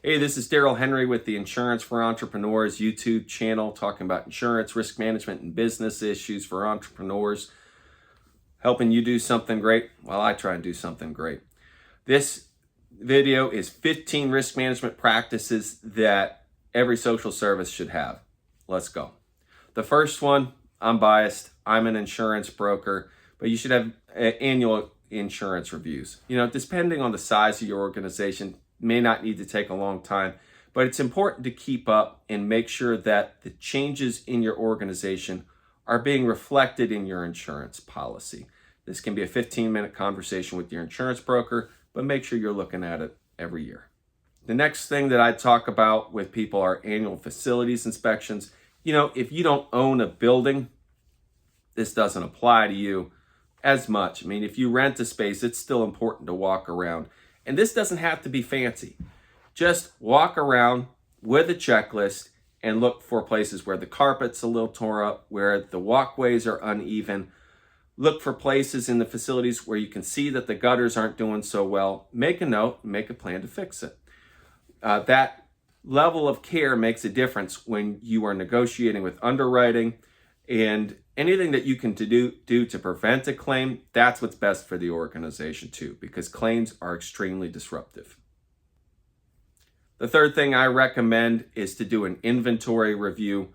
Hey, this is Daryl Henry with the Insurance for Entrepreneurs YouTube channel, talking about insurance, risk management, and business issues for entrepreneurs, helping you do something great while I try and do something great. This video is 15 risk management practices that every social service should have. Let's go. The first one, I'm biased. I'm an insurance broker, but you should have annual insurance reviews. Depending on the size of your organization, may not need to take a long time, but it's important to keep up and make sure that the changes in your organization are being reflected in your insurance policy. This can be a 15-minute conversation with your insurance broker, but make sure you're looking at it every year. The next thing that I talk about with people are annual facilities inspections. If you don't own a building, this doesn't apply to you as much. If you rent a space, it's still important to walk around. And this doesn't have to be fancy. Just walk around with a checklist and look for places where the carpet's a little torn up, where the walkways are uneven. Look for places in the facilities where you can see that the gutters aren't doing so well. Make a note, make a plan to fix it. That level of care makes a difference when you are negotiating with underwriting, and anything that you can do to prevent a claim, that's what's best for the organization too, because claims are extremely disruptive. The third thing I recommend is to do an inventory review.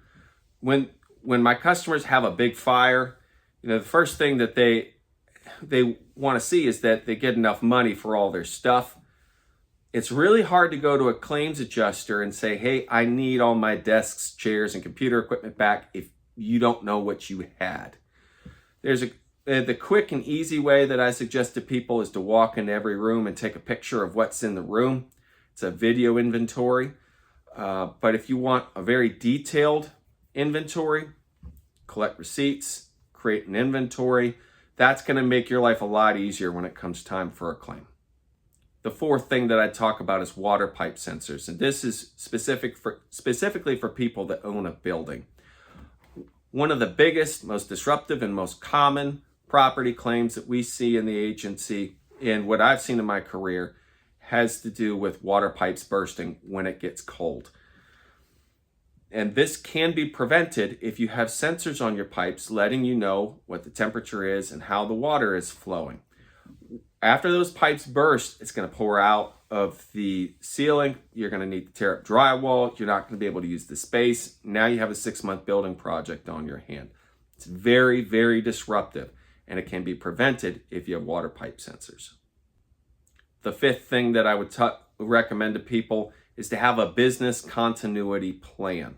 When my customers have a big fire, the first thing that they want to see is that they get enough money for all their stuff. It's really hard to go to a claims adjuster and say, hey, I need all my desks, chairs, and computer equipment back if you don't know what you had. There's the quick and easy way that I suggest to people is to walk in every room and take a picture of what's in the room. It's a video inventory. But if you want a very detailed inventory, collect receipts, create an inventory. That's going to make your life a lot easier when it comes time for a claim. The fourth thing that I talk about is water pipe sensors. And this is specifically for people that own a building. One of the biggest, most disruptive, and most common property claims that we see in the agency, and what I've seen in my career, has to do with water pipes bursting when it gets cold. And this can be prevented if you have sensors on your pipes letting you know what the temperature is and how the water is flowing. After those pipes burst, it's going to pour out of the ceiling. You're going to need to tear up drywall. You're not going to be able to use the space. Now you have a 6-month building project on your hand. It's very, very disruptive, and it can be prevented if you have water pipe sensors. The fifth thing that I would recommend to people is to have a business continuity plan.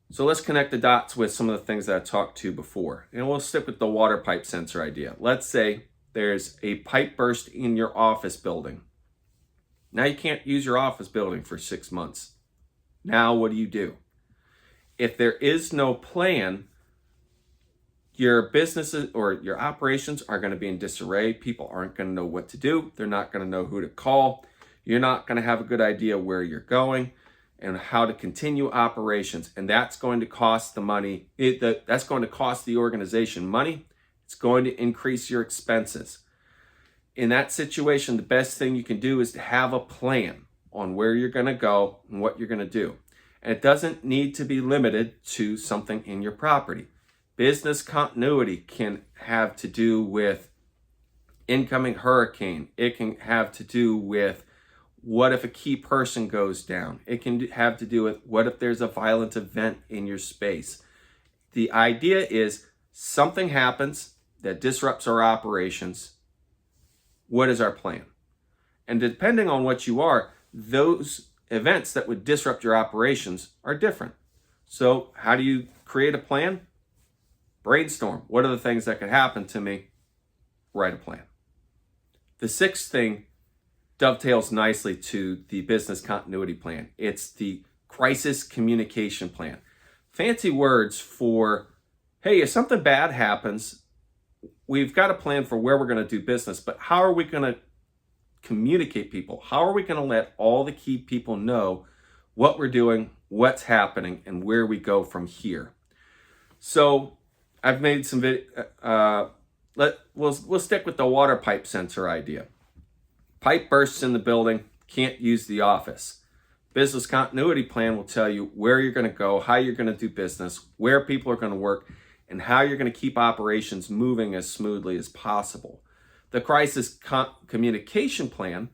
So let's connect the dots with some of the things that I talked to before. And we'll stick with the water pipe sensor idea. Let's say there's a pipe burst in your office building. Now you can't use your office building for 6 months. Now what do? If there is no plan, your businesses or your operations are going to be in disarray. People aren't going to know what to do. They're not going to know who to call. You're not going to have a good idea where you're going and how to continue operations. And that's going to cost the money. That's going to cost the organization money. It's going to increase your expenses. In that situation, the best thing you can do is to have a plan on where you're going to go and what you're going to do. And it doesn't need to be limited to something in your property. Business continuity can have to do with incoming hurricane. It can have to do with what if a key person goes down. It can have to do with what if there's a violent event in your space. The idea is something happens that disrupts our operations. What is our plan? And depending on what you are, those events that would disrupt your operations are different. So how do you create a plan? Brainstorm. What are the things that could happen to me? Write a plan. The sixth thing dovetails nicely to the business continuity plan. It's the crisis communication plan. Fancy words for, hey, if something bad happens, we've got a plan for where we're going to do business, but how are we going to communicate people? How are we going to let all the key people know what we're doing, what's happening, and where we go from here? So I've made some we'll stick with the water pipe sensor idea. Pipe bursts in the building, can't use the office. Business continuity plan will tell you where you're going to go, how you're going to do business, where people are going to work, and how you're going to keep operations moving as smoothly as possible. The crisis communication plan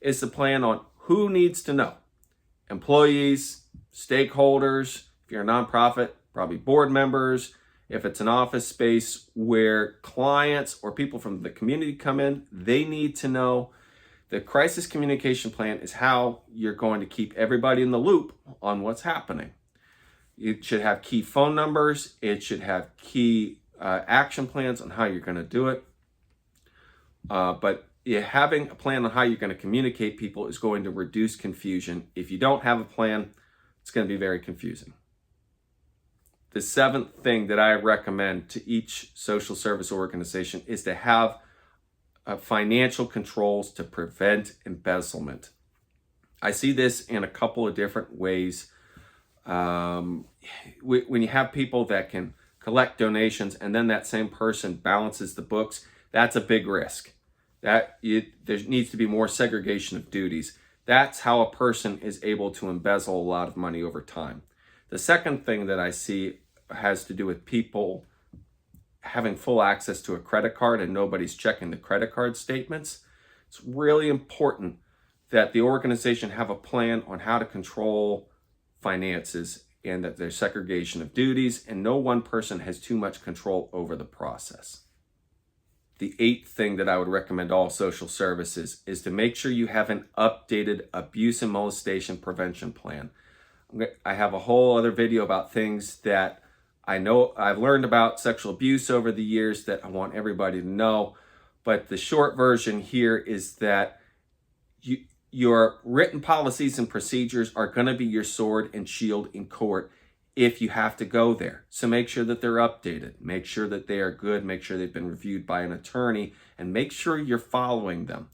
is the plan on who needs to know. Employees, stakeholders, if you're a nonprofit, probably board members. If it's an office space where clients or people from the community come in, they need to know. The crisis communication plan is how you're going to keep everybody in the loop on what's happening. It should have key phone numbers. It should have key action plans on how you're going to do it. But having a plan on how you're going to communicate people is going to reduce confusion. If you don't have a plan, it's going to be very confusing. The seventh thing that I recommend to each social service organization is to have financial controls to prevent embezzlement. I see this in a couple of different ways. When you have people that can collect donations and then that same person balances the books, that's a big risk. There needs to be more segregation of duties. That's how a person is able to embezzle a lot of money over time. The second thing that I see has to do with people having full access to a credit card and nobody's checking the credit card statements. It's really important that the organization have a plan on how to control finances and that there's segregation of duties and no one person has too much control over the process. The eighth thing that I would recommend all social services is to make sure you have an updated abuse and molestation prevention plan. I have a whole other video about things that I know I've learned about sexual abuse over the years that I want everybody to know. But the short version here is that your written policies and procedures are going to be your sword and shield in court if you have to go there. So make sure that they're updated. Make sure that they are good. Make sure they've been reviewed by an attorney. And make sure you're following them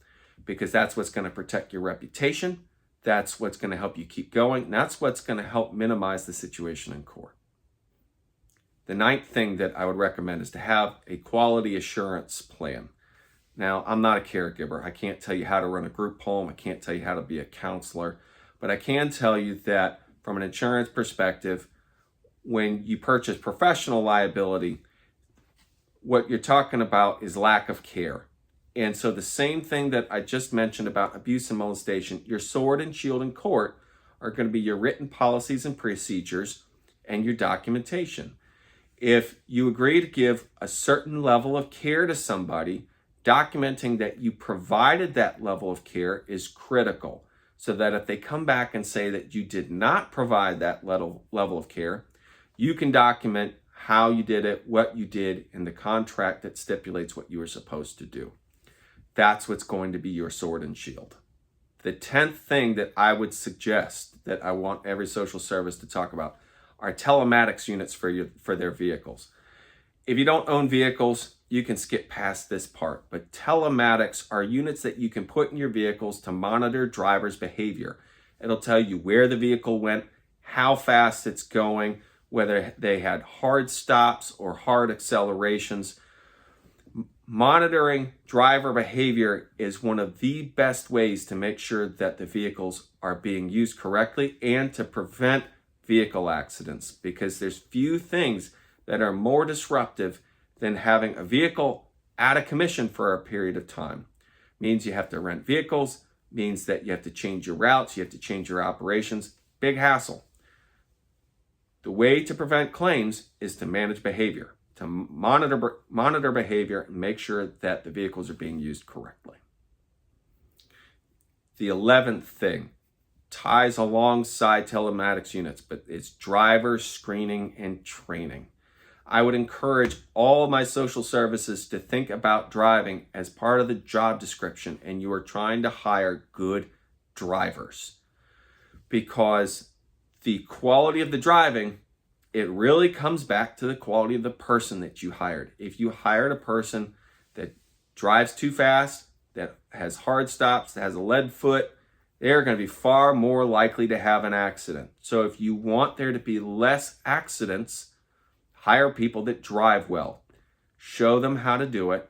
because that's what's going to protect your reputation. That's what's going to help you keep going. And that's what's going to help minimize the situation in court. The ninth thing that I would recommend is to have a quality assurance plan. Now, I'm not a caregiver. I can't tell you how to run a group home. I can't tell you how to be a counselor. But I can tell you that from an insurance perspective, when you purchase professional liability, what you're talking about is lack of care. And so the same thing that I just mentioned about abuse and molestation, your sword and shield in court are going to be your written policies and procedures and your documentation. If you agree to give a certain level of care to somebody, documenting that you provided that level of care is critical so that if they come back and say that you did not provide that level of care, you can document how you did it, what you did in the contract that stipulates what you were supposed to do. That's what's going to be your sword and shield. The 10th thing that I would suggest that I want every social service to talk about are telematics units for their vehicles. If you don't own vehicles, you can skip past this part, but telematics are units that you can put in your vehicles to monitor drivers' behavior. It'll tell you where the vehicle went, how fast it's going, whether they had hard stops or hard accelerations. Monitoring driver behavior is one of the best ways to make sure that the vehicles are being used correctly and to prevent vehicle accidents, because there's few things that are more disruptive than having a vehicle out of commission for a period of time. Means you have to rent vehicles, means that you have to change your routes, you have to change your operations. Big hassle. The way to prevent claims is to manage behavior, to monitor behavior and make sure that the vehicles are being used correctly. The 11th thing ties alongside telematics units, but it's driver screening and training. I would encourage all my social services to think about driving as part of the job description and you are trying to hire good drivers, because the quality of the driving, it really comes back to the quality of the person that you hired. If you hired a person that drives too fast, that has hard stops, that has a lead foot, they're going to be far more likely to have an accident. So if you want there to be less accidents, hire people that drive well, show them how to do it,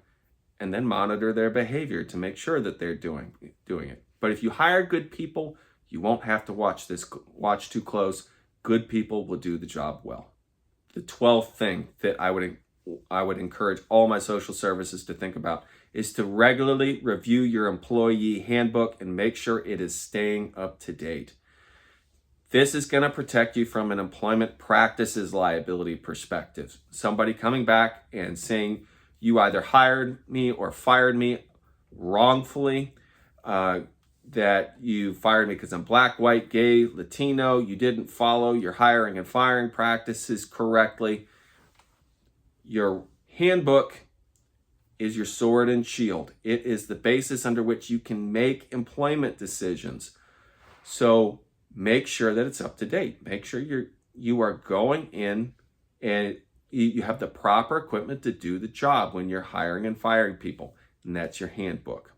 and then monitor their behavior to make sure that they're doing it. But if you hire good people, you won't have to watch too close. Good people will do the job well. The 12th thing that I would encourage all my social services to think about is to regularly review your employee handbook and make sure it is staying up to date. This is going to protect you from an employment practices liability perspective. Somebody coming back and saying you either hired me or fired me wrongfully, that you fired me because I'm black, white, gay, Latino, you didn't follow your hiring and firing practices correctly. Your handbook is your sword and shield. It is the basis under which you can make employment decisions. So make sure that it's up to date. Make sure you are going in and you have the proper equipment to do the job when you're hiring and firing people. And that's your handbook.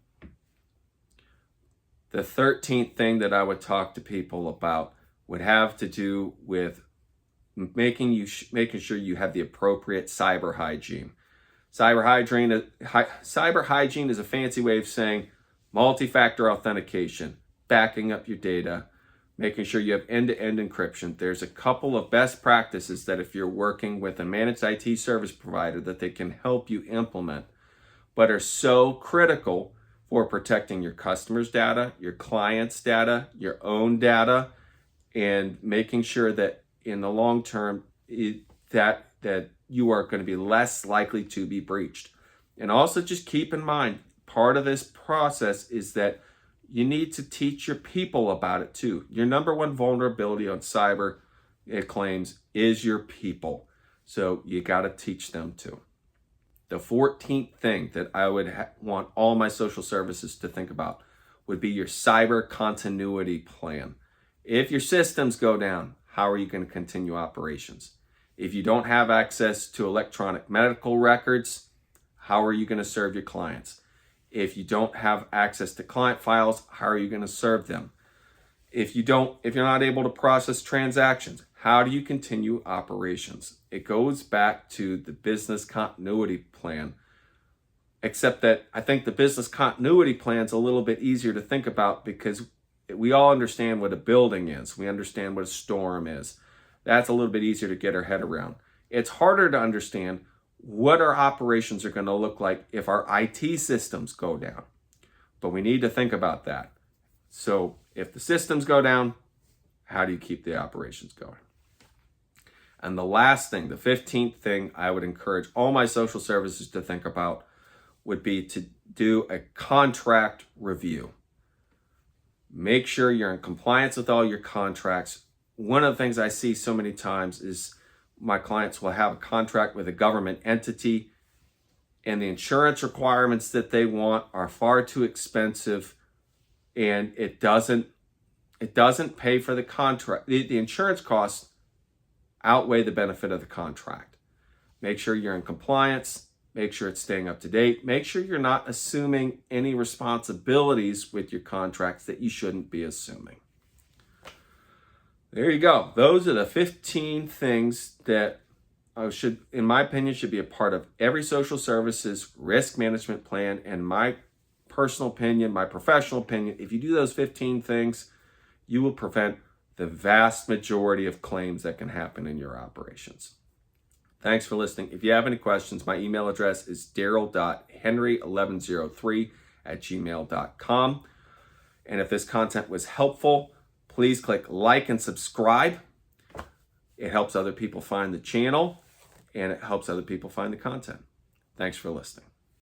The 13th thing that I would talk to people about would have to do with making sure you have the appropriate cyber hygiene. Cyber hygiene is a fancy way of saying multi-factor authentication, backing up your data, making sure you have end-to-end encryption. There's a couple of best practices that if you're working with a managed IT service provider that they can help you implement, but are so critical for protecting your customers' data, your clients' data, your own data, and making sure that in the long term that you are going to be less likely to be breached. And also just keep in mind, part of this process is that you need to teach your people about it too. Your number one vulnerability on cyber claims is your people. So you got to teach them too. The 14th thing that I would want all my social services to think about would be your cyber continuity plan. If your systems go down, how are you going to continue operations? If you don't have access to electronic medical records, how are you going to serve your clients? If you don't have access to client files, how are you going to serve them? If you're not able to process transactions, how do you continue operations? It goes back to the business continuity plan, except that I think the business continuity plan is a little bit easier to think about because we all understand what a building is. We understand what a storm is. That's a little bit easier to get our head around. It's harder to understand what our operations are going to look like if our IT systems go down. But we need to think about that. So if the systems go down, how do you keep the operations going? And the last thing, the 15th thing I would encourage all my social services to think about would be to do a contract review. Make sure you're in compliance with all your contracts. One of the things I see so many times is my clients will have a contract with a government entity and the insurance requirements that they want are far too expensive and it doesn't pay for the contract. The insurance costs outweigh the benefit of the contract. Make sure you're in compliance. Make sure it's staying up to date. Make sure you're not assuming any responsibilities with your contracts that you shouldn't be assuming. There you go. Those are the 15 things that in my opinion, should be a part of every social services risk management plan. And my personal opinion, my professional opinion, if you do those 15 things, you will prevent the vast majority of claims that can happen in your operations. Thanks for listening. If you have any questions, my email address is daryl.henry1103@gmail.com. And if this content was helpful, please click like and subscribe. It helps other people find the channel and it helps other people find the content. Thanks for listening.